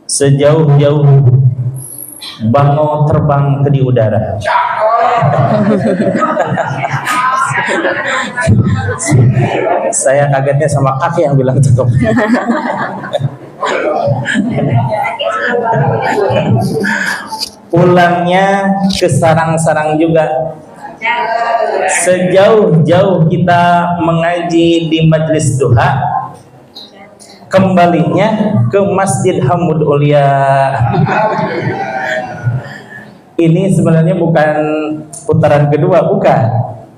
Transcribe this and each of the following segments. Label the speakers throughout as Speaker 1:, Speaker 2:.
Speaker 1: sejauh-jauh bango terbang ke di udara. Saya kagetnya sama kakek yang bilang cukup. Pulangnya ke sarang-sarang juga. Sejauh-jauh kita mengaji di majelis duha, kembalinya ke Masjid Hamud Ulia. Ini sebenarnya bukan putaran kedua, bukan.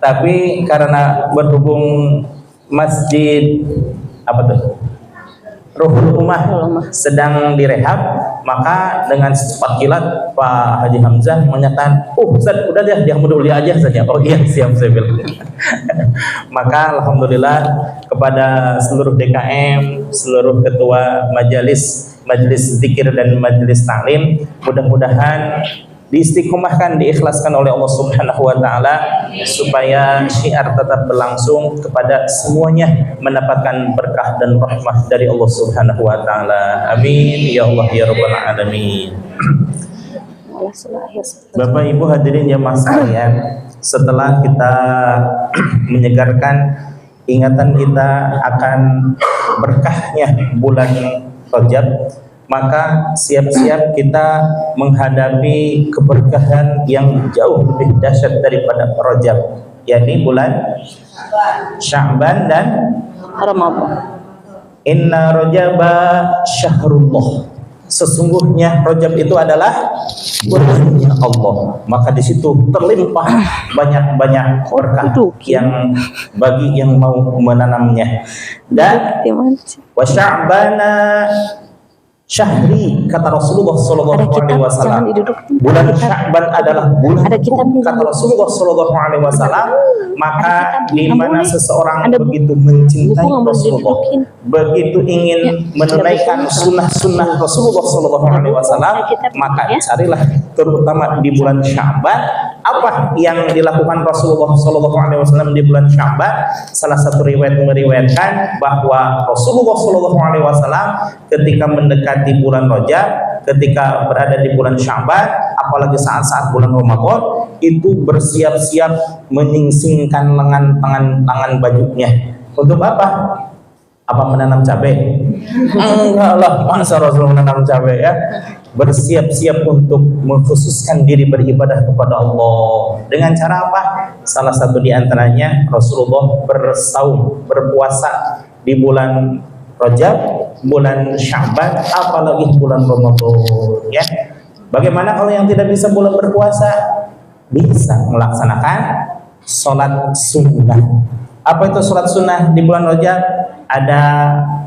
Speaker 1: Tapi karena berhubung masjid apa tuh? Ruhul Ummah sedang direhab, maka dengan secepat kilat Pak Haji Hamzah menyatakan, Ustaz, udah deh dia Hamud Ulia aja saja. Oh iya, siap, saya bilang. Maka alhamdulillah kepada seluruh DKM, seluruh ketua majelis zikir dan majelis taklim, mudah-mudahan diistiqomahkan, diikhlaskan oleh Allah Subhanahu wa taala supaya syiar tetap berlangsung kepada semuanya mendapatkan berkah dan rahmah dari Allah Subhanahu wa taala. Amin ya Allah ya rabbal alamin. Bapak Ibu hadirin jamaah sekalian, setelah kita menyegarkan ingatan kita akan berkahnya bulan Rajab, maka siap-siap kita menghadapi keberkahan yang jauh lebih dahsyat daripada Rajab, yakni bulan Sya'ban dan
Speaker 2: Ramadan.
Speaker 1: Inna Rajaba syahrullah. Sesungguhnya Rajab itu adalah bulannya Allah. Maka di situ terlimpah banyak-banyak berkah yang bagi yang mau menanamnya. Dan wa Sya'bana syahri, kata Rasulullah sallallahu alaihi wasallam. Bulan Sya'ban adalah bulan kata Rasulullah sallallahu alaihi wasallam. Maka di mana seseorang begitu mencintai Rasulullah, begitu ingin menunaikan sunnah-sunnah Rasulullah sallallahu alaihi wasallam, maka carilah terutama di bulan Sya'ban apa yang dilakukan Rasulullah sallallahu alaihi wasallam di bulan Sya'ban. Salah satu riwayat meriwayatkan bahwa Rasulullah sallallahu alaihi wasallam ketika mendekati bulan Rajab, ketika berada di bulan Sya'ban, apalagi saat-saat bulan Ramadan, itu bersiap-siap menyingsingkan lengan tangan bajunya. Untuk apa? Apa menanam cabai? Enggak lah, masa Rasul menanam cabai ya. Bersiap-siap untuk mengkhususkan diri beribadah kepada Allah. Dengan cara apa? Salah satu di antaranya Rasulullah bersaum, berpuasa di bulan Rajab, bulan Sya'ban, apalagi bulan Ramadan ya. Bagaimana kalau yang tidak bisa bulan berpuasa? Bisa melaksanakan sholat sunnah. Apa itu sholat sunnah di bulan Rajab? Ada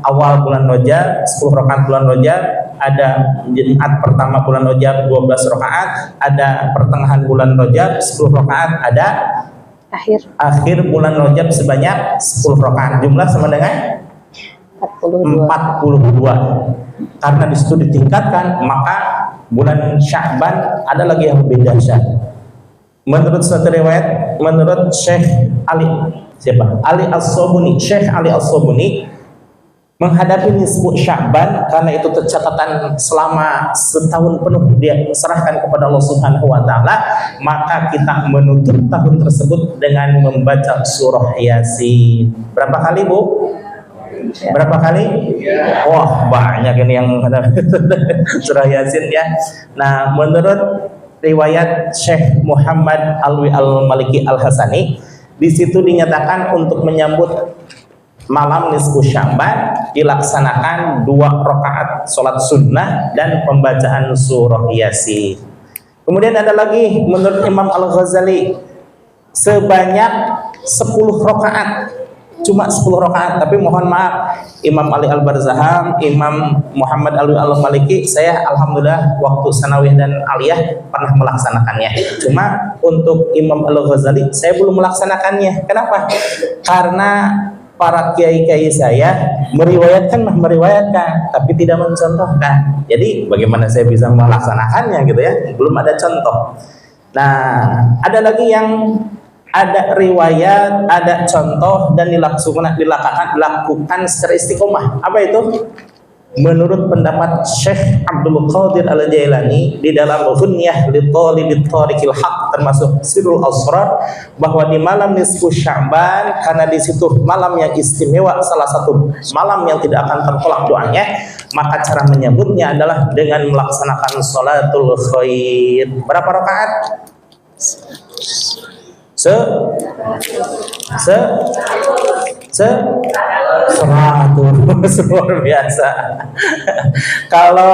Speaker 1: awal bulan Rajab 10 rakaat bulan Rajab, ada Jumat pertama bulan Rajab 12 rakaat, ada pertengahan bulan Rajab 10 rakaat, ada akhir bulan Rajab sebanyak 10 rakaat. Jumlah sama dengan 42. Karena di situ ditingkatkan, maka bulan Sya'ban ada lagi yang lebih dahsyat. Menurut satu riwayat, menurut Syekh Ali, siapa? Ali As-Sobuni, Syekh Ali As-Sobuni, menghadapi nisfu Sya'ban, karena itu tercatatan selama setahun penuh dia serahkan kepada Allah Subhanahu wa taala, maka kita menutup tahun tersebut dengan membaca surah Yasin. Berapa kali, Bu? Berapa kali? Wah, banyak ini yang surah Yasin ya. Nah, menurut riwayat Syekh Muhammad Alwi Al-Maliki Al-Hasani, di situ dinyatakan untuk menyambut malam nisfu Sya'ban dilaksanakan 2 rakaat sholat sunnah dan pembacaan surah Yasin. Kemudian ada lagi menurut Imam Al-Ghazali sebanyak 10 rakaat. Cuma 10 rakaat, tapi mohon maaf Imam Ali Al-Barzaham, Imam Muhammad Alwi Al-Maliki, saya alhamdulillah waktu sanawiyah dan aliyah pernah melaksanakannya. Cuma untuk Imam Al-Ghazali saya belum melaksanakannya. Kenapa? Karena para kiai-kiai saya meriwayatkan tapi tidak mencontohkan. Jadi bagaimana saya bisa melaksanakannya gitu ya? Belum ada contoh. Nah, ada lagi yang ada riwayat, ada contoh dan dilakukan secara istiqomah. Apa itu? menurut pendapat Syekh Abdul Qadir Al-Jailani di dalam Ghunyah li Talibit Thariqil Haq termasuk Sirrul Asrar, bahwa di malam nisfu Sya'ban, karena di situ malam yang istimewa, salah satu malam yang tidak akan tertolak doanya, maka cara menyambutnya adalah dengan melaksanakan sholatul khair. Berapa rakaat? Luar biasa. Kalau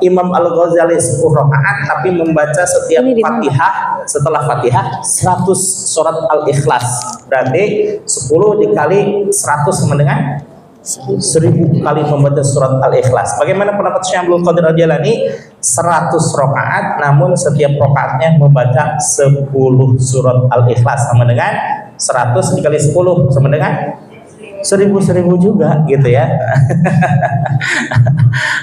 Speaker 1: Imam Al-Ghazali 10 rakaat tapi membaca setiap Fatihah, setelah Fatihah 100 surat Al-Ikhlas, berarti 10 dikali 100 sama dengan 1000 kali membaca surat Al-Ikhlas. Bagaimana pendapat Syekh Abdul Qadir Al-Jailani? 100 rakaat, namun setiap rakaatnya membaca 10 surat Al-Ikhlas, sama dengan 100 dikali 10 sama dengan 1000 juga gitu ya.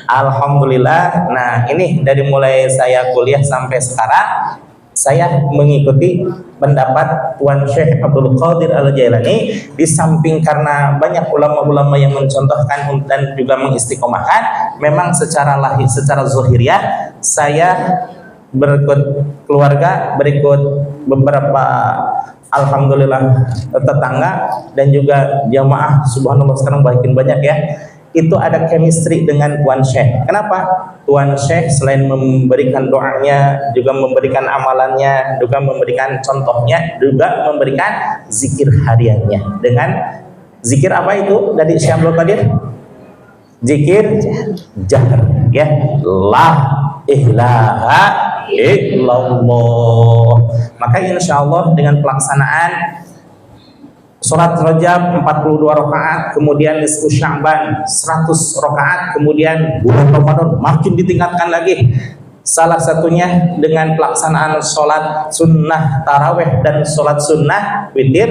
Speaker 1: Alhamdulillah. Nah, ini dari mulai saya kuliah sampai sekarang saya mengikuti pendapat Tuan Syekh Abdul Qadir Al-Jailani, di samping karena banyak ulama-ulama yang mencontohkan dan juga mengistiqomahkan, memang secara lahir, secara zahiriyah saya berikut keluarga, berikut beberapa alhamdulillah tetangga dan juga jamaah, subhanallah sekarang makin banyak ya, itu ada chemistry dengan Tuan Syekh. Kenapa? Tuan Syekh selain memberikan doanya, juga memberikan amalannya, juga memberikan contohnya, juga memberikan zikir hariannya. Dengan zikir apa itu dari Syekh Abdul Qadir? Zikir jahr, ya. La ilaha illallah. Maka insya Allah dengan pelaksanaan sholat Rajab 42 rakaat, kemudian nisfu Sya'ban 100 rakaat, kemudian bulan Ramadan makin ditingkatkan lagi. Salah satunya dengan pelaksanaan sholat sunnah taraweh dan sholat sunnah witir.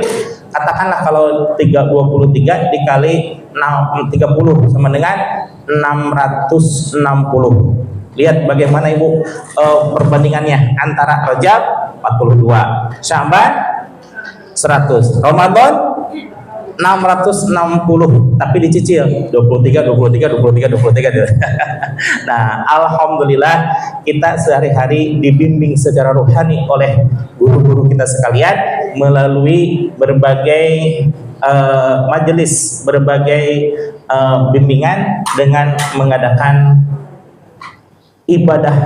Speaker 1: Katakanlah kalau 23 dikali 30 sama dengan 660. Lihat bagaimana Ibu perbandingannya antara Rajab 42, Sya'ban 100, Ramadan 660, tapi dicicil 23. Nah, alhamdulillah kita sehari-hari dibimbing secara rohani oleh guru-guru kita sekalian melalui berbagai majelis, berbagai bimbingan dengan mengadakan ibadah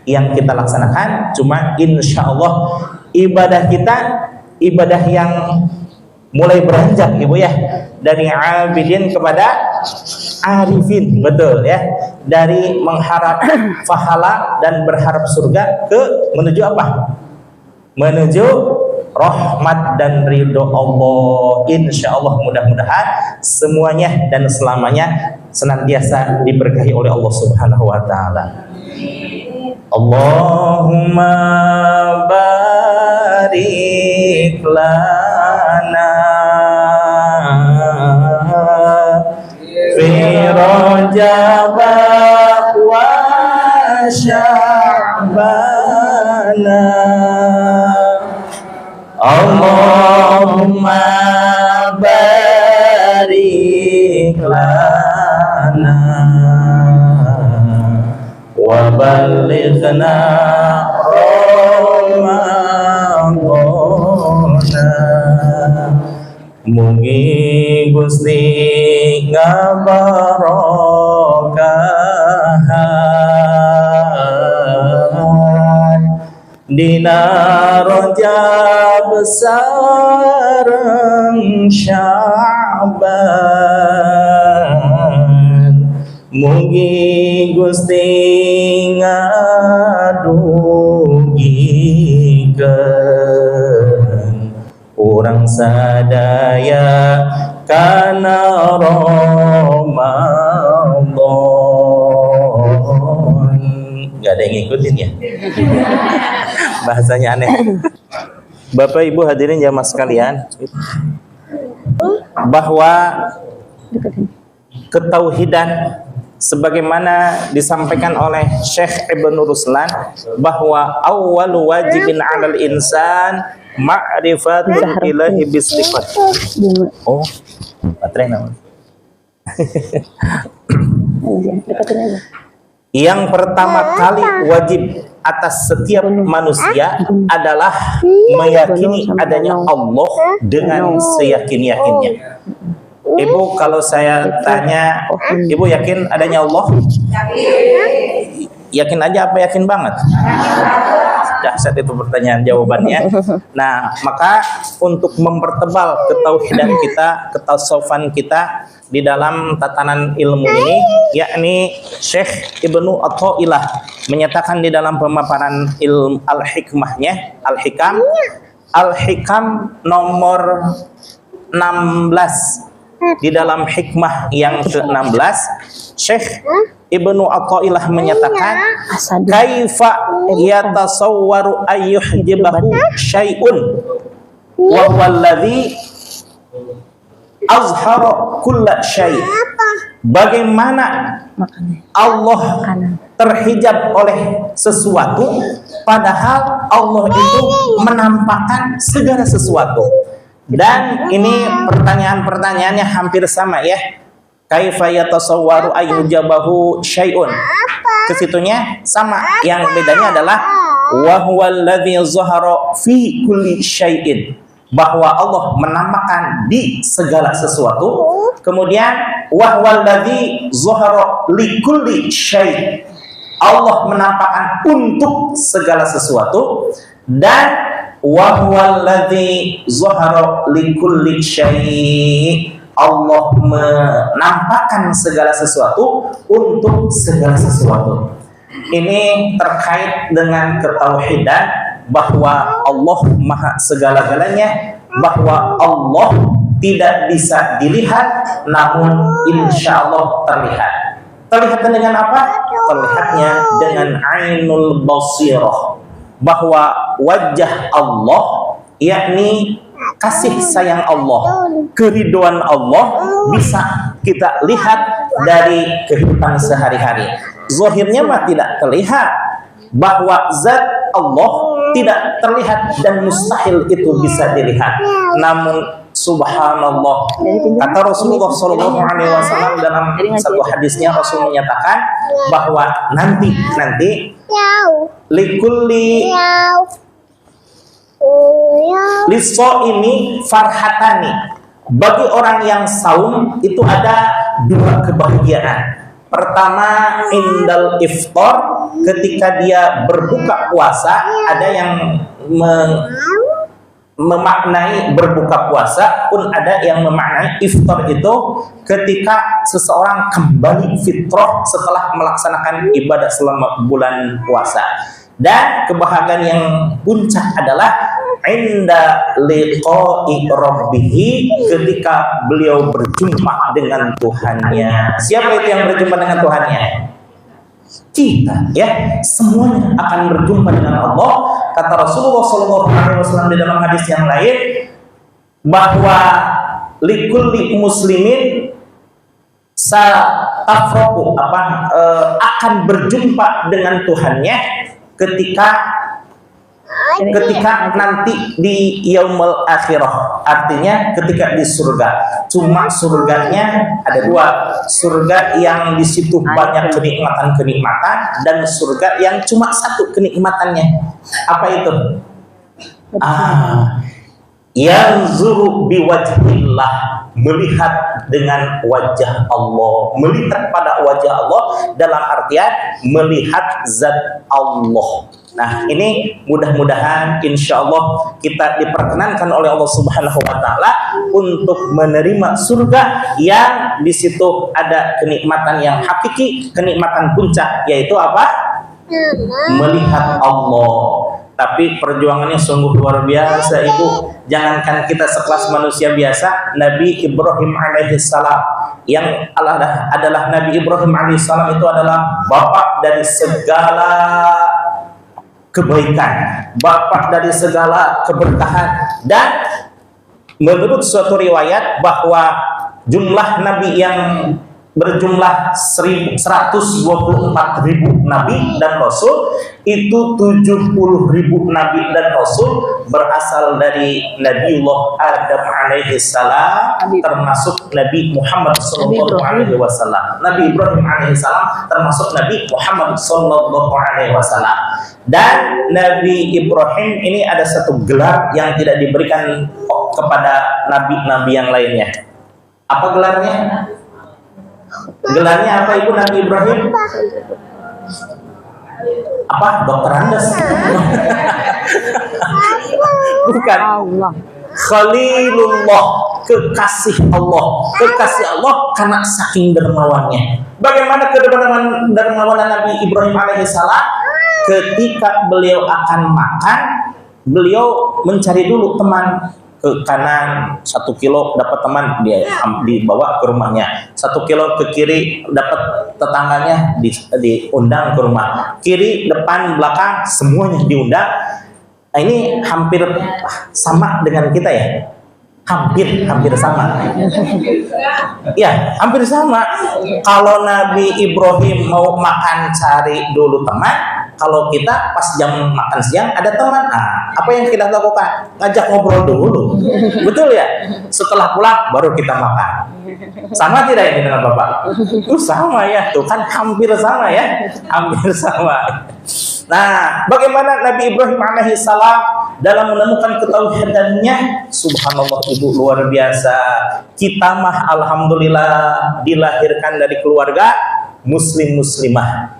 Speaker 1: yang kita laksanakan. Cuma insya Allah ibadah kita ibadah yang mulai beranjak Ibu ya, dari abidin kepada arifin, betul ya, dari mengharap pahala dan berharap surga ke menuju apa? Menuju rahmat dan ridho Allah. Insya Allah mudah-mudahan semuanya dan selamanya senantiasa diberkahi oleh Allah Subhanahu wa taala. Allahumma barik lana fi Rajab wa Sya'ban. Allahumma barik lana wa balighna Ramadana. Mugi Gusti ngabarakahan dina Rajab sareng Sya'ban. Mugi Gusti ngadugikeun urang sadaya kana Ramadan. Gak ada yang ngikutin ya? Bahasanya aneh. Bapak Ibu hadirin jamaah sekalian, bahwa ketauhidan sebagaimana disampaikan oleh Syekh Ibnu Ruslan, bahwa awwalu wajibin 'alal insan ma'rifatul ilahi bisifat. Oh, baterai namanya. Yang pertama kali wajib atas setiap manusia adalah meyakini adanya Allah dengan seyakin-yakinnya. Ibu, kalau saya tanya, Ibu yakin adanya Allah? Yakin aja apa yakin banget? Dahsyat itu pertanyaan jawabannya. Nah, maka untuk mempertebal ketauhidan kita, ketasawufan kita di dalam tatanan ilmu ini, yakni Syekh Ibnu Athaillah menyatakan di dalam pemaparan ilmu al-hikmahnya, al-hikam nomor 16. Di dalam hikmah yang ke-16, Syekh Ibnu Athaillah menyatakan, kaifa yatasawwaru ayyuhjibahu syai'un wa huwa alladhi azhara kulla syai'. Bagaimana Allah terhijab oleh sesuatu padahal Allah itu menampakkan segala sesuatu. Dan ini pertanyaan-pertanyaannya hampir sama ya. Kaifa yatasawwaru ayyujabahu syai'un. Kesitunya sama. Yang bedanya adalah wa huwal ladzi zahara fi kulli syai'in. Bahwa Allah menampakkan di segala sesuatu. Kemudian wa huwal ladzi zahara li kulli syai'. Allah menampakkan untuk segala sesuatu. Dan wa huwal ladzi zahara likulli syai'. Allah menampakkan segala sesuatu untuk segala sesuatu. Ini terkait dengan ketauhidan bahwa Allah Maha segala-galanya, bahwa Allah tidak bisa dilihat namun insya Allah terlihat. Terlihat dengan apa? Terlihatnya dengan ainul basirah, bahwa wajah Allah, yakni kasih sayang Allah, keridhaan Allah bisa kita lihat dari kehidupan sehari-hari. Zahirnya mah tidak terlihat, bahwa zat Allah tidak terlihat dan mustahil itu bisa dilihat. Namun subhanallah, kata Rasulullah SAW dalam satu hadisnya, Rasul menyatakan bahwa nanti likulli liso ini farhatani, bagi orang yang saum itu ada dua kebahagiaan. Pertama, indal iftar, ketika dia berbuka puasa. Ada yang memaknai berbuka puasa, pun ada yang memaknai iftar itu ketika seseorang kembali fitrah setelah melaksanakan ibadah selama bulan puasa. Dan kebahagiaan yang puncak adalah inda liqa'i rabbihi, ketika beliau berjumpa dengan Tuhannya. Siapa itu yang berjumpa dengan Tuhannya? Kita, ya, semuanya akan berjumpa dengan Allah. Kata Rasulullah SAW di dalam hadis yang lain bahwa likulli muslimin satafroku, akan berjumpa dengan Tuhannya ketika nanti di yaumul akhirah, artinya ketika di surga. Cuma surganya ada dua, surga yang di situ banyak kenikmatan dan surga yang cuma satu kenikmatannya. Apa itu? Yanzuru biwajhillah, melihat dengan wajah Allah, melihat pada wajah Allah dalam artian melihat zat Allah. Nah, ini mudah-mudahan insya Allah kita diperkenankan oleh Allah Subhanahu wa Ta'ala untuk menerima surga yang di situ ada kenikmatan yang hakiki, kenikmatan puncak, yaitu apa? Melihat Allah. Tapi perjuangannya sungguh luar biasa, Ibu. Jangankan kita sekelas manusia biasa, Nabi Ibrahim alaihissalam yang adalah Nabi Ibrahim alaihissalam itu adalah bapak dari segala kebaikan, bapak dari segala keberkahan. Dan menurut suatu riwayat bahwa jumlah nabi yang berjumlah 124.000 nabi dan rasul, itu 70.000 nabi dan rasul berasal dari Nabiullah Adam alaihi salam, termasuk Nabi Muhammad sallallahu alaihi wasallam. Nabi Ibrahim alaihi salam termasuk Nabi Muhammad sallallahu alaihi wasallam. Dan Nabi Ibrahim ini ada satu gelar yang tidak diberikan kepada nabi-nabi yang lainnya. Apa gelarnya? Gelarnya apa Ibu Nabi Ibrahim? Apa? Dokter Andes? Bukan. Khalilullah, kekasih Allah. Kekasih Allah karena saking dermawannya. Bagaimana kedermawanan Nabi Ibrahim alaihissalam? Ketika beliau akan makan, beliau mencari dulu teman. Ke kanan 1 kilo dapat teman, dia dibawa ke rumahnya. 1 kilo ke kiri dapat tetangganya, diundang ke rumah. Kiri, depan, belakang semuanya diundang. Nah, ini hampir sama dengan kita ya. Hampir sama. Ya, hampir sama. Kalau Nabi Ibrahim mau makan cari dulu teman. Kalau kita pas jam makan siang ada teman, apa yang kita lakukan? Ngajak ngobrol dulu, betul ya? Setelah pulang baru kita makan. Sama tidak ini dengan Bapak? Sama ya, tuh kan hampir sama ya, hampir sama. Nah, bagaimana Nabi Ibrahim alaihissalam dalam menemukan ketauhidannya? Subhanallah Ibu, luar biasa. Kita mah alhamdulillah dilahirkan dari keluarga muslim-muslimah.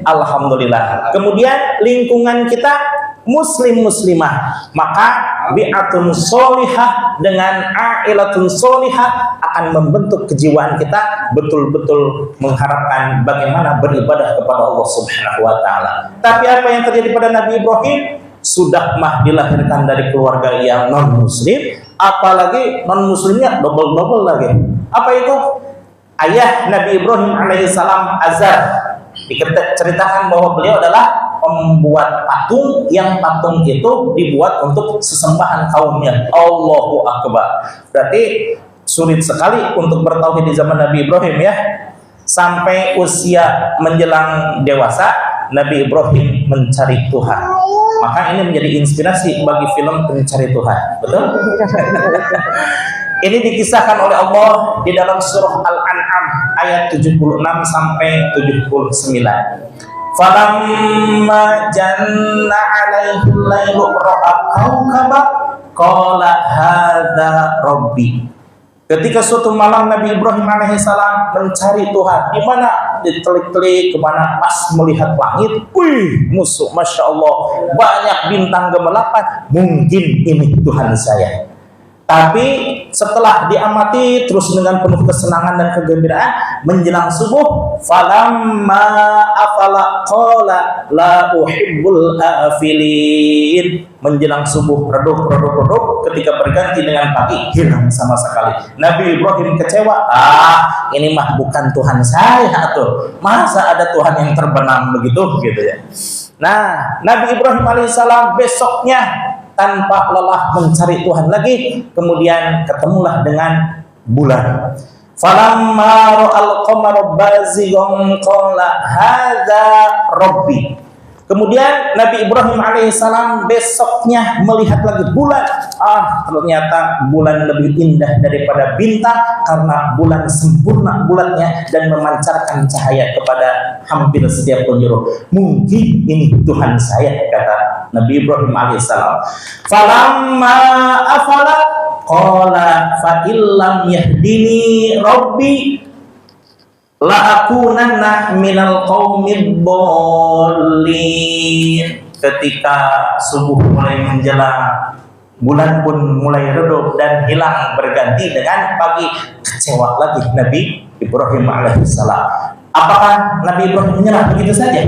Speaker 1: Alhamdulillah. Kemudian lingkungan kita muslim-muslimah, maka bi'atun sholihah dengan ailatun sholihah akan membentuk kejiwaan kita betul-betul mengharapkan bagaimana beribadah kepada Allah Subhanahu wa taala. Tapi apa yang terjadi pada Nabi Ibrahim? Sudah mah dilahirkan dari keluarga yang non muslim, apalagi non muslimnya double lagi. Apa itu? Ayah Nabi Ibrahim alaihissalam Azar, diceritakan bahwa beliau adalah pembuat patung, yang patung itu dibuat untuk sesembahan kaumnya. Allahu Akbar. Berarti sulit sekali untuk bertauhid di zaman Nabi Ibrahim ya. Sampai usia menjelang dewasa, Nabi Ibrahim mencari Tuhan. Maka ini menjadi inspirasi bagi film Pencari Tuhan. Betul? Ini dikisahkan oleh Allah di dalam surah Al-An'am ayat 76 sampai 79. Falamma janna 'alaihi al-lailu ra'a kawkaba qala hadza rabbi. Ketika suatu malam Nabi Ibrahim alaihissalam mencari Tuhan, di mana ditelik-telik kemana pas melihat langit, musuh, masya Allah, banyak bintang gemelapan, mungkin ini Tuhan saya. Tapi setelah diamati terus dengan penuh kesenangan dan kegembiraan, menjelang subuh, falamma afala qala la uhibbul afilin. Menjelang subuh redup ketika berganti dengan pagi, hilang sama sekali. Nabi Ibrahim kecewa, ini mah bukan Tuhan saya tuh. Masa ada Tuhan yang terbenam begitu gitu ya. Nah, Nabi Ibrahim alaihissalam besoknya tanpa lelah mencari Tuhan lagi, kemudian ketemulah dengan bulan. Falamma ra'al qamara bazighan qala hadza rabbi. Kemudian Nabi Ibrahim alaihissalam besoknya melihat lagi bulan. Ternyata bulan lebih indah daripada bintang, karena bulan sempurna bulatnya dan memancarkan cahaya kepada hampir setiap penjuru. Mungkin ini Tuhan saya, kata Nabi Ibrahim alaihissalam. Falamma afala qala fa illam yahdini rabbi la akunanna minal qaumid dhalin. Ketika subuh mulai menjelang, bulan pun mulai redup dan hilang berganti dengan pagi, kecewa lagi Nabi Ibrahim alaihissalam. Apakah Nabi Ibrahim menyerah begitu saja?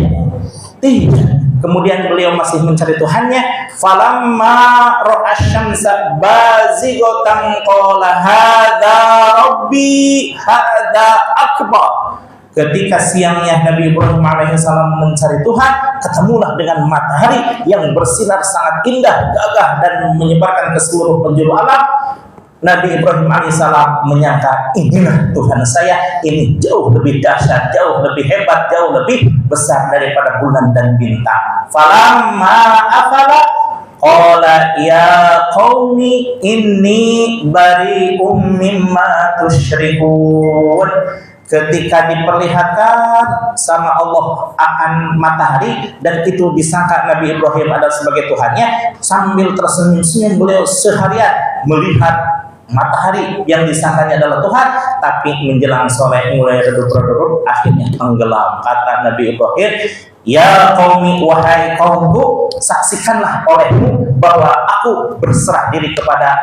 Speaker 1: Tidak. Kemudian beliau masih mencari Tuhannya. Falamma ra'asyamsa bazighatan qala hadza rabbi hadza akbar. Ketika siangnya Nabi Ibrahim alaihissalam mencari Tuhan, ketemulah dengan matahari yang bersinar sangat indah, gagah dan menyebarkan ke seluruh penjuru alam. Nabi Ibrahim alaihissalam menyangka inilah Tuhan saya, ini jauh lebih dahsyat, jauh lebih hebat, jauh lebih besar daripada bulan dan bintang. Falamma afala qala ya qaumi inni bari'um mimma tusyrikun. Ketika diperlihatkan sama Allah akan matahari dan itu disangka Nabi Ibrahim adalah sebagai Tuhannya, sambil tersenyum-senyum beliau seharian melihat matahari yang disangkanya adalah Tuhan, tapi menjelang sore mulai redup-redup akhirnya tenggelam. Kata Nabi Ibrahim, ya qaumi, wahai kaumku, saksikanlah olehmu bahwa aku berserah diri kepada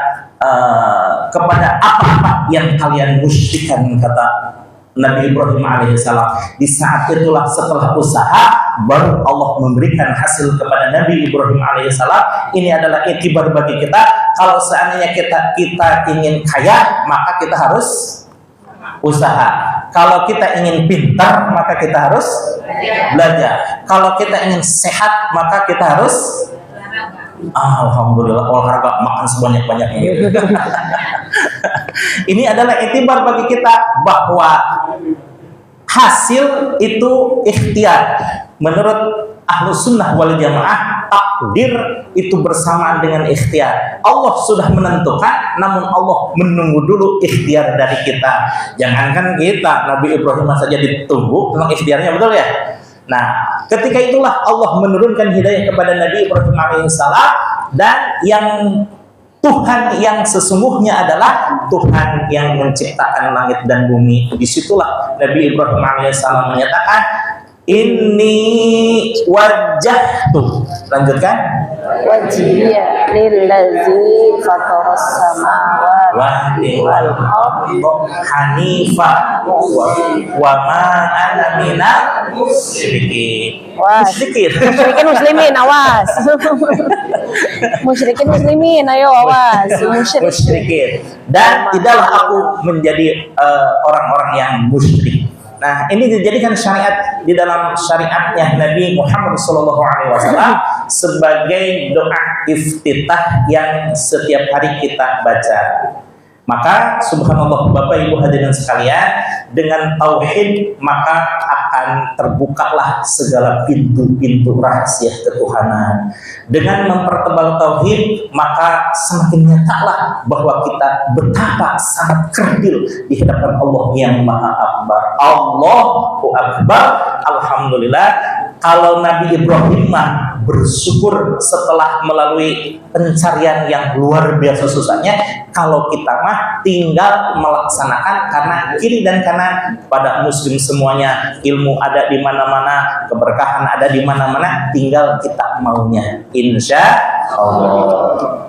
Speaker 1: apa-apa yang kalian musyrikan, kata Nabi Ibrahim alaihissalam. Di saat itulah setelah usaha baru Allah memberikan hasil kepada Nabi Ibrahim alaihissalam. Ini adalah iktibar bagi kita. Kalau seandainya kita ingin kaya, maka kita harus usaha. Kalau kita ingin pintar, maka kita harus belajar. Kalau kita ingin sehat, maka kita harus alhamdulillah olahraga, makan sebanyak-banyaknya. Ini adalah iktibar bagi kita bahwa hasil itu ikhtiar. Menurut Ahlus Sunnah wal Jamaah, takdir itu bersamaan dengan ikhtiar. Allah sudah menentukan, namun Allah menunggu dulu ikhtiar dari kita. Jangankan kita, Nabi Ibrahim saja ditunggu tentang ikhtiarnya, betul ya? Nah, ketika itulah Allah menurunkan hidayah kepada Nabi Ibrahim alaihissalam, dan yang Tuhan yang sesungguhnya adalah Tuhan yang menciptakan langit dan bumi. Disitulah Nabi Ibrahim alaihissalam menyatakan, inni wajjahtu. Lanjutkan.
Speaker 2: Wajhiya lillazi fataras samawati
Speaker 1: wal ardi hanifa wa ma ana minal musyrikin.
Speaker 2: Musyrikin muslimin, awas. Musyrikin muslimin, ayo awas.
Speaker 1: Musyrikin. Dan tidaklah aku menjadi orang-orang yang musyrik. Nah, ini dijadikan syariat di dalam syariatnya Nabi Muhammad SAW sebagai doa iftitah yang setiap hari kita baca. Maka subhanallah, Bapak Ibu hadirin sekalian, dengan tauhid maka akan terbukalah segala pintu-pintu rahasia ketuhanan. Dengan mempertebal tauhid maka semakin nyatalah bahwa kita betapa sangat kerdil di hadapan Allah yang Maha Akbar. Allahu Akbar. Alhamdulillah. Kalau Nabi Ibrahim bersyukur setelah melalui pencarian yang luar biasa susahnya, kalau kita mah tinggal melaksanakan karena kiri dan kanan pada muslim semuanya, ilmu ada di mana-mana, keberkahan ada di mana-mana, tinggal kita maunya, insya Allah.